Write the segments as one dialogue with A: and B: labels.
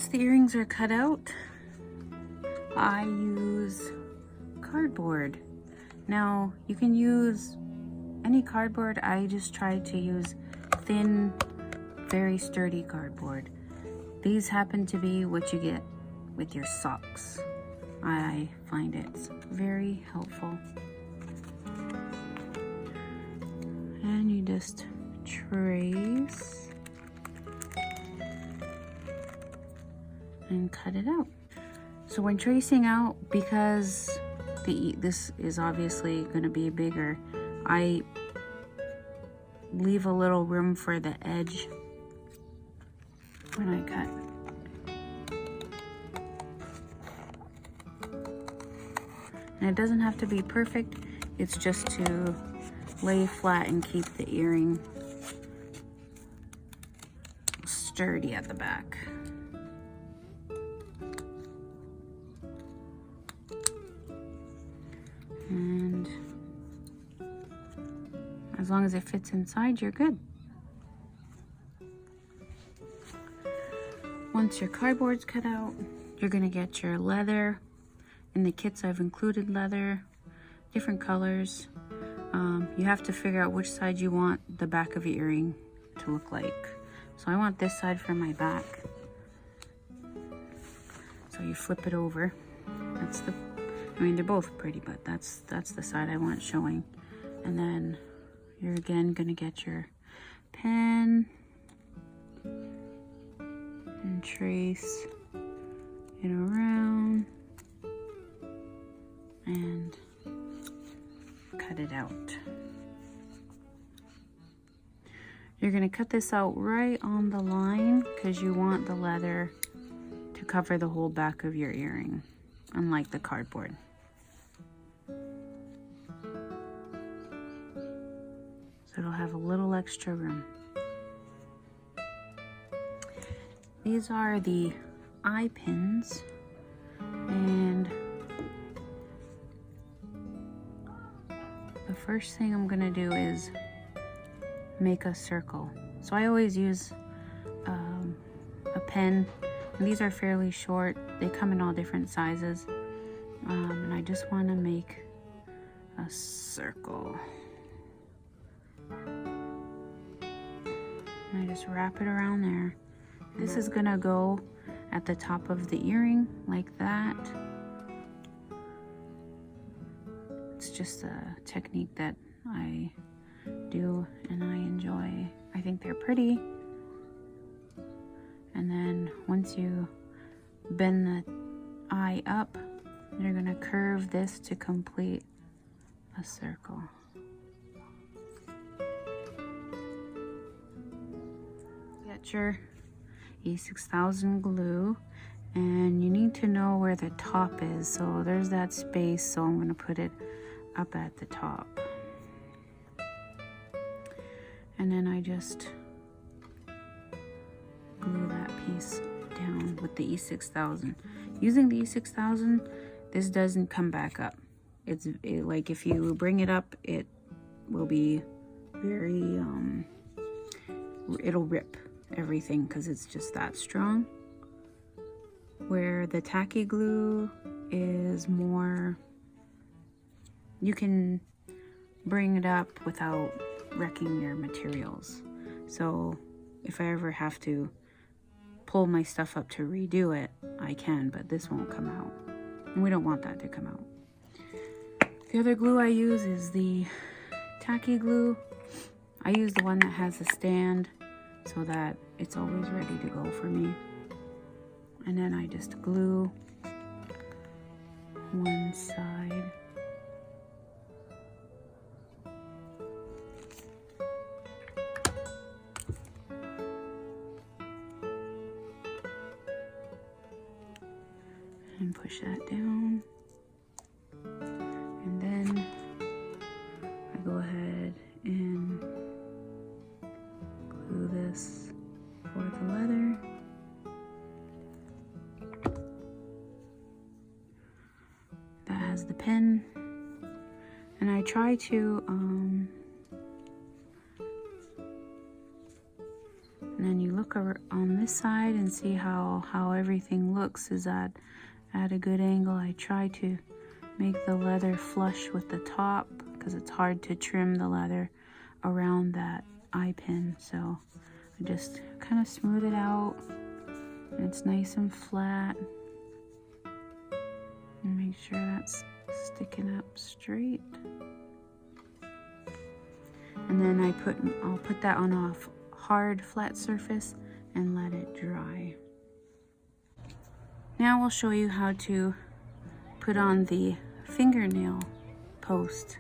A: Once the earrings are cut out, I use cardboard. Now, you can use any cardboard. I just try to use thin, very sturdy cardboard. These happen to be what you get with your socks. I find it's very helpful. And you just trace and cut it out. So when tracing out, because this is obviously going to be bigger, I leave a little room for the edge when I cut. And it doesn't have to be perfect, it's just to lay flat and keep the earring sturdy at the back. And as long as it fits inside, you're good. Once your cardboard's cut out, you're gonna get your leather. In the kits, I've included leather, different colors. You have to figure out which side you want the back of your earring to look like. So I want this side for my back. So you flip it over. That's the, I mean, they're both pretty, but that's the side I want showing. And then you're again gonna get your pen and trace it around and cut it out. You're gonna cut this out right on the line because you want the leather to cover the whole back of your earring, unlike the cardboard. So it'll have a little extra room. These are the eye pins, and the first thing I'm gonna do is make a circle. So I always use a pen, and these are fairly short. They come in all different sizes, and I just want to make a circle. And I just wrap it around there. This is gonna go at the top of the earring like that. It's just a technique that I do and I enjoy. I think they're pretty. And then once you bend the eye up, you're gonna curve this to complete a circle. Get your E6000 glue, and you need to know where the top is. So there's that space, so I'm gonna put it up at the top. And then I just glue that piece down with the E6000. Using the E6000, this doesn't come back up. Like if you bring it up, it will be very, it'll rip everything because it's just that strong. Where the tacky glue is more, you can bring it up without wrecking your materials. So if I ever have to pull my stuff up to redo it, I can, but this won't come out. And we don't want that to come out. The other glue I use is the tacky glue. I use the one that has a stand so that it's always ready to go for me. And then I just glue one side. And push that down. And then I go ahead and glue this for the leather. That has the pin. And I try to, and And then you look over on this side and see how everything looks is at a good angle. I try to make the leather flush with the top because it's hard to trim the leather around that eye pin. So I just kind of smooth it out and it's nice and flat. And make sure that's sticking up straight. And then I'll put that on a hard flat surface and let it dry. Now we'll show you how to put on the fingernail post.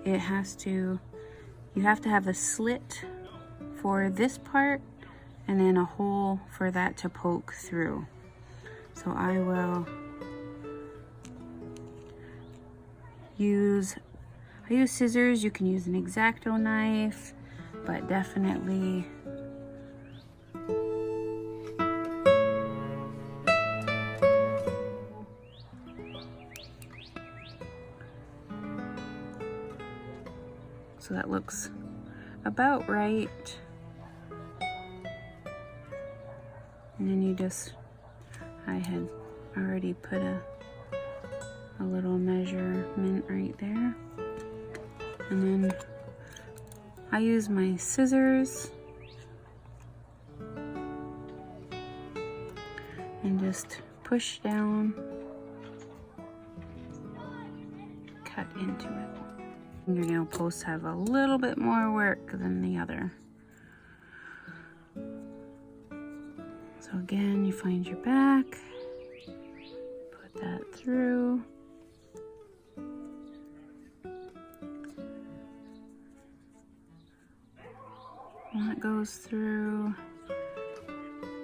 A: You have to have a slit for this part and then a hole for that to poke through. So I use scissors. You can use an X-Acto knife, but definitely so that looks about right. And then I had already put a little measurement right there. And then I use my scissors and just push down, cut into it. Fingernail posts have a little bit more work than the other. So again, you find your back, put that through. And that goes through,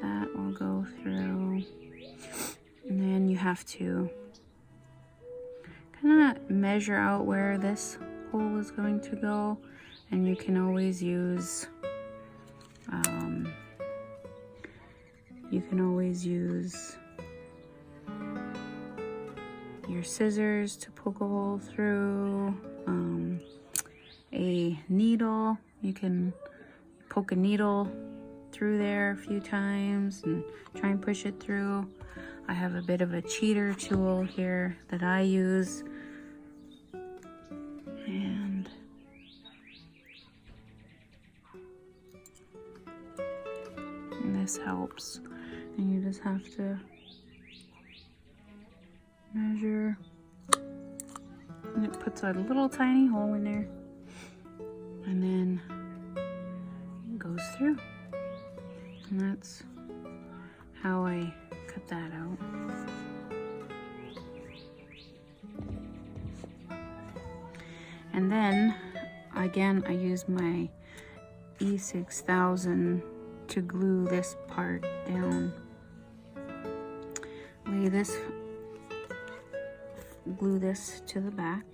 A: that will go through. And then you have to kind of measure out where this hole is going to go, and you can always use your scissors to poke a hole through. A needle, you can poke a needle through there a few times and try and push it through. I have a bit of a cheater tool here that I use, and this helps. And you just have to measure, and it puts a little tiny hole in there, and then it goes through. And that's how I cut that out. And then again, I use my E6000 to glue this part down. Glue this to the back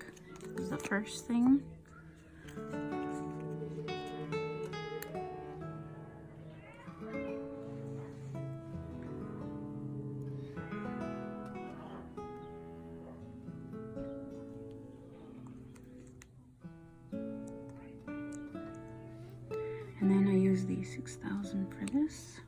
A: is the first thing. And then I use the 6000 for this.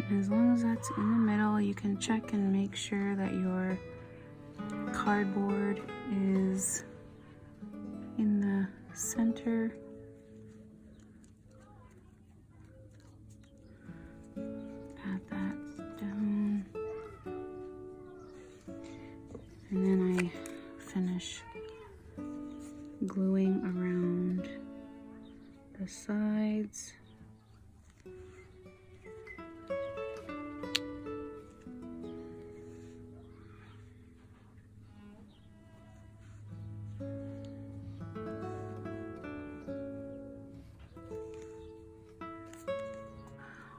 A: And as long as that's in the middle, you can check and make sure that your cardboard is in the center. Pat that down. And then I finish gluing around the sides.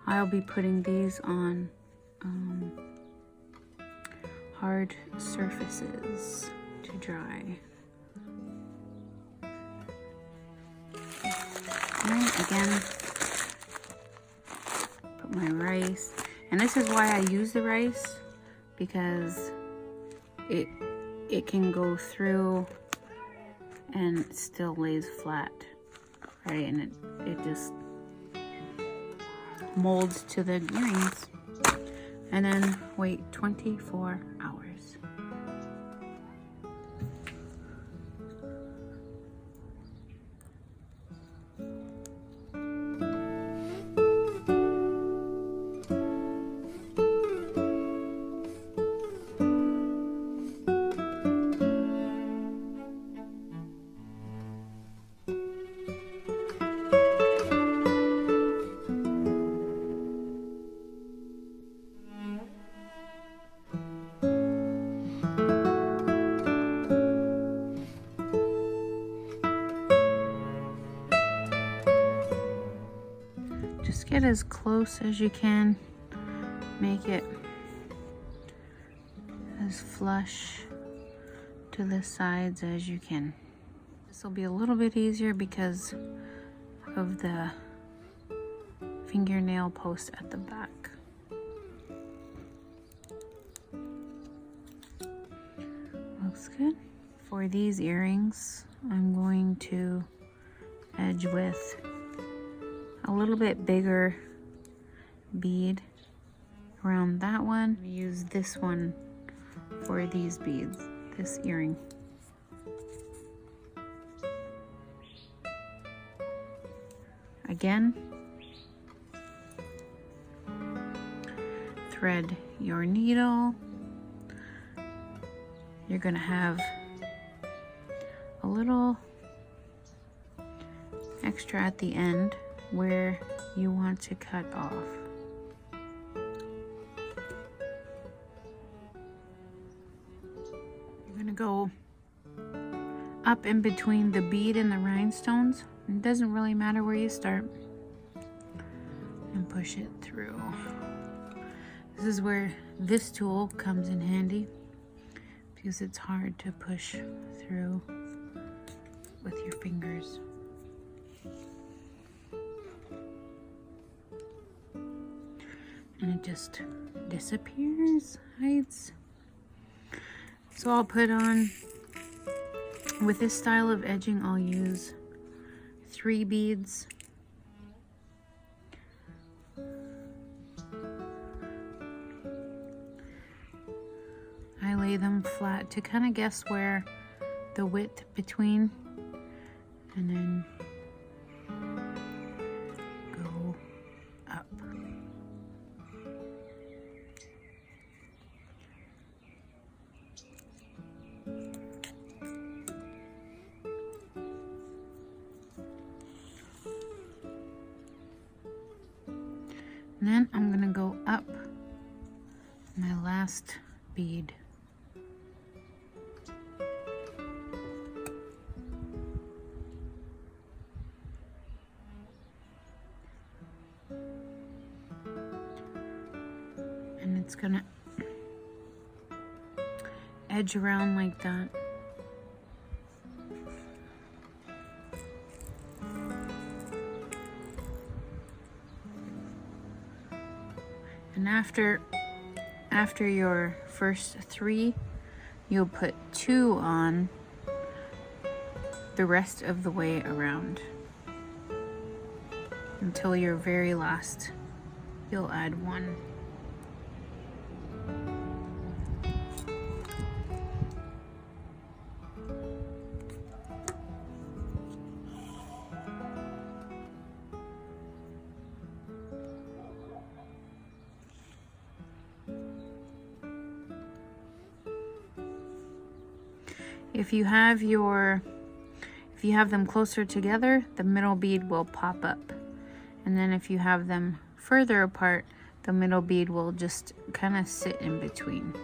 A: I'll be putting these on hard surfaces to dry. And again, put my rice. And this is why I use the rice, because it can go through and it still lays flat, right? And it just molds to the earrings. And then wait 24 hours. Just get as close as you can. Make it as flush to the sides as you can. This will be a little bit easier because of the fingernail post at the back. Looks good. For these earrings, I'm going to edge with a little bit bigger bead around that one. I'm gonna use this one for these beads, this earring. Again, thread your needle. You're gonna have a little extra at the end where you want to cut off. You're gonna go up in between the bead and the rhinestones. It doesn't really matter where you start. And push it through. This is where this tool comes in handy, because it's hard to push through with your fingers. And it just disappears, hides. So I'll put on, with this style of edging, I'll use 3 beads. I lay them flat to kind of guess where the width between, and then go up. And then I'm gonna go up my last bead. And it's gonna edge around like that. And after your first 3, you'll put 2 on the rest of the way around until your very last. You'll add 1. If you have them closer together, the middle bead will pop up. And then if you have them further apart, the middle bead will just kind of sit in between.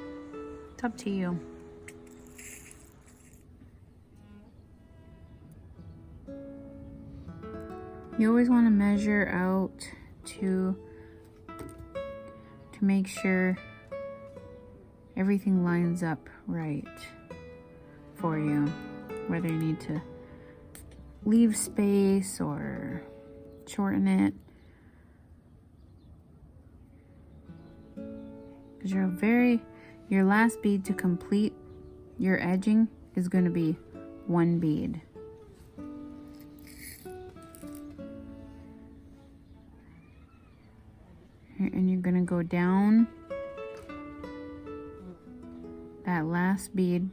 A: It's up to you. You always want to measure out to make sure everything lines up right for you, whether you need to leave space or shorten it. Because your last bead to complete your edging is going to be one bead. And you're going to go down that last bead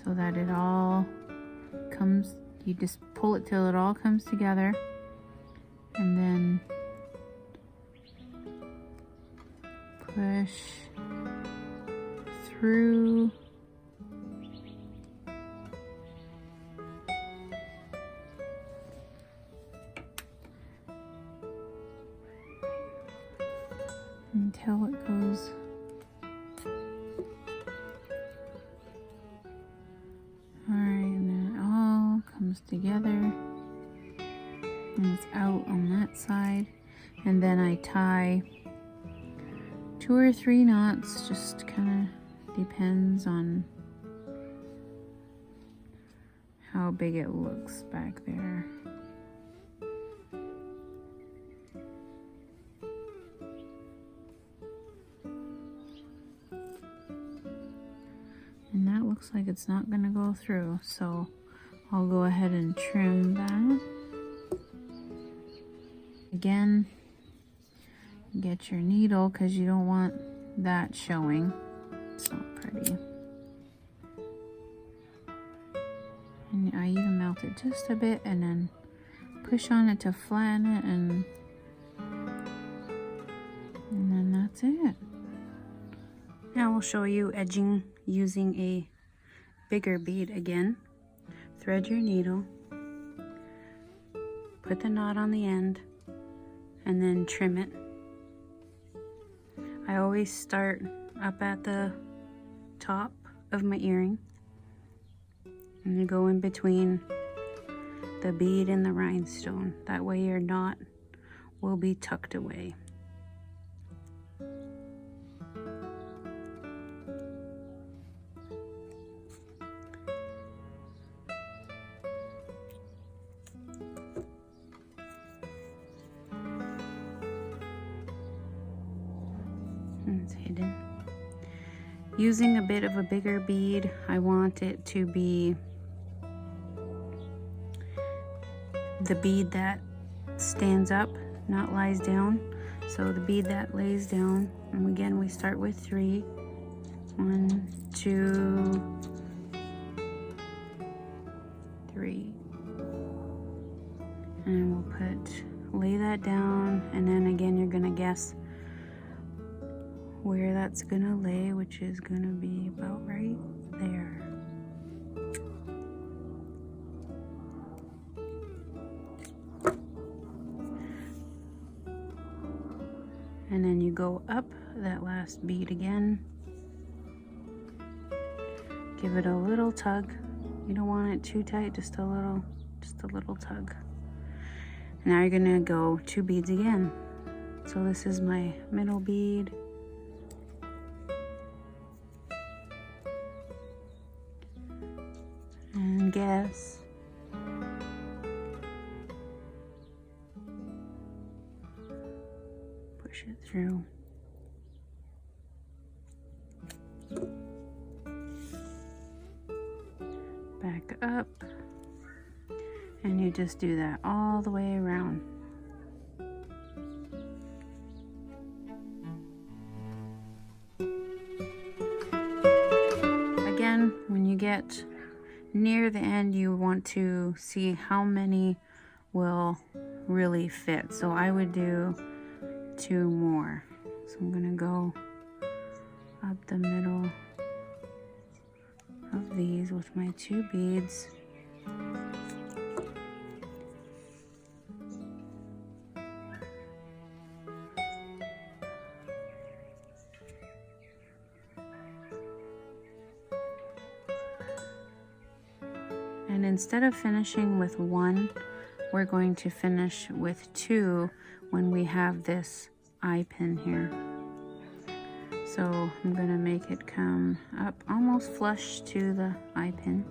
A: so that it all comes, you just pull it till it all comes together, and then push through. Until it goes and then it all comes together and it's out on that side. And then I tie 2 or 3 knots, just kind of depends on how big it looks back there. And that looks like it's not going to go through, so I'll go ahead and trim that. Again, get your needle because you don't want that showing. It's not pretty. And I even melt it just a bit and then push on it to flatten it, and then that's it. Now we'll show you edging using a bigger bead again. Thread your needle, put the knot on the end, and then trim it. I always start up at the top of my earring and then go in between the bead and the rhinestone. That way your knot will be tucked away. It's hidden. Using a bit of a bigger bead, I want it to be the bead that stands up, not lies down. So the bead that lays down, and again we start with 3. 1, 2, 3. And we'll lay that down, and then again you're gonna guess where that's gonna lay, which is gonna be about right there. And then you go up that last bead again. Give it a little tug. You don't want it too tight, just a little tug. And now you're gonna go 2 beads again. So this is my middle bead. And guess. Push it through. Back up. And you just do that all the way around. Again, when you get near the end, you want to see how many will really fit. So I would do 2 more. So I'm gonna go up the middle of these with my 2 beads. And instead of finishing with 1, we're going to finish with 2 when we have this eye pin here. So I'm gonna make it come up almost flush to the eye pin.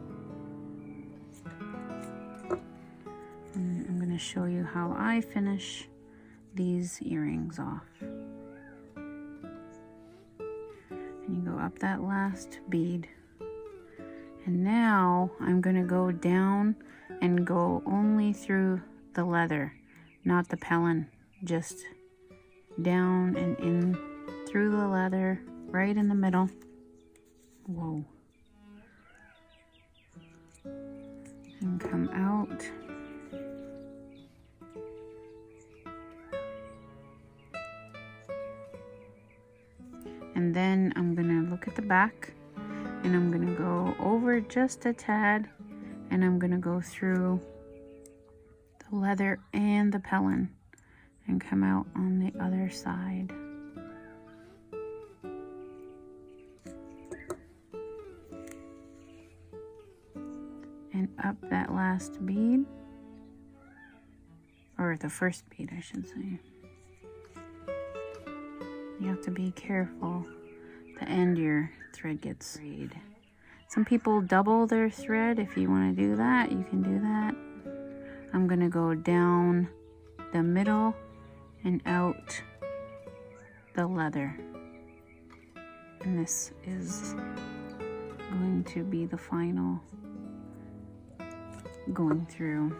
A: And I'm gonna show you how I finish these earrings off. And you go up that last bead. And now I'm gonna go down and go only through the leather, not the pellin, just down and in through the leather, right in the middle. Whoa. And come out. And then I'm gonna look at the back, and I'm gonna go over just a tad, and I'm gonna go through the leather and the pellin and come out on the other side. And up that last bead, or the first bead I should say. You have to be careful. The end your thread gets frayed. Some people double their thread. If you want to do that, you can do that. I'm gonna go down the middle and out the leather. And this is going to be the final going through.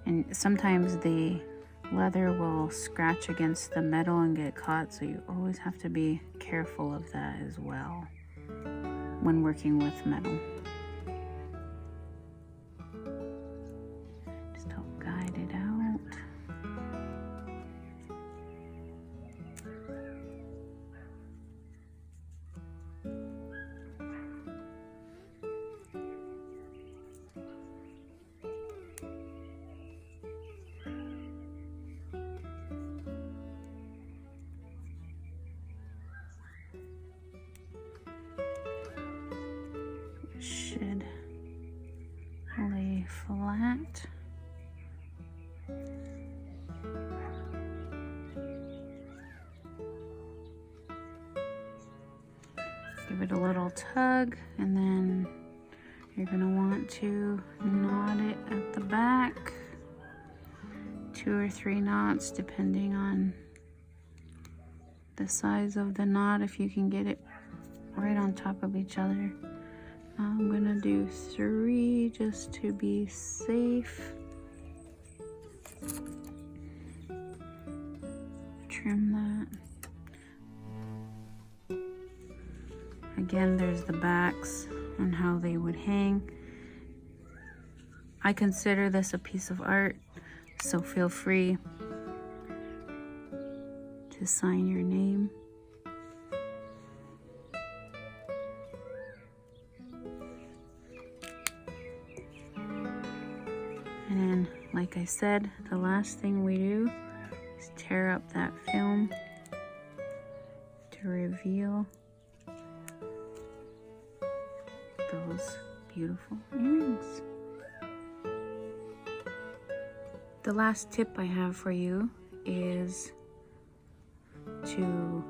A: And sometimes the leather will scratch against the metal and get caught, so you always have to be careful of that as well when working with metal. Just help guide it out. Should lay flat. Give it a little tug, and then you're going to want to knot it at the back. 2 or 3 knots depending on the size of the knot, if you can get it right on top of each other. I'm gonna do 3 just to be safe. Trim that. Again, there's the backs on how they would hang. I consider this a piece of art, so feel free to sign your name. And then, like I said, the last thing we do is tear up that film to reveal those beautiful earrings. The last tip I have for you is to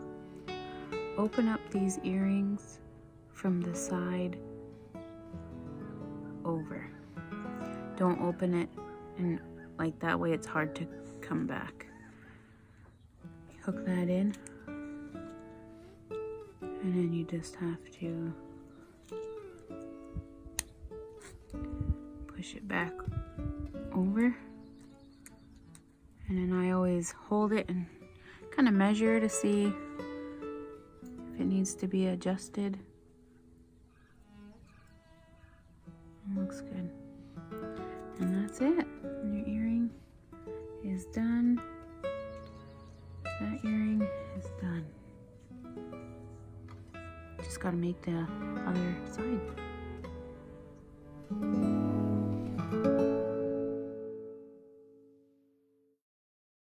A: open up these earrings from the side over. Don't open it and like that way it's hard to come back. Hook that in, and then you just have to push it back over. And then I always hold it and kind of measure to see if it needs to be adjusted. Looks good. And that's it. Your earring is done. That earring is done. Just gotta make the other side.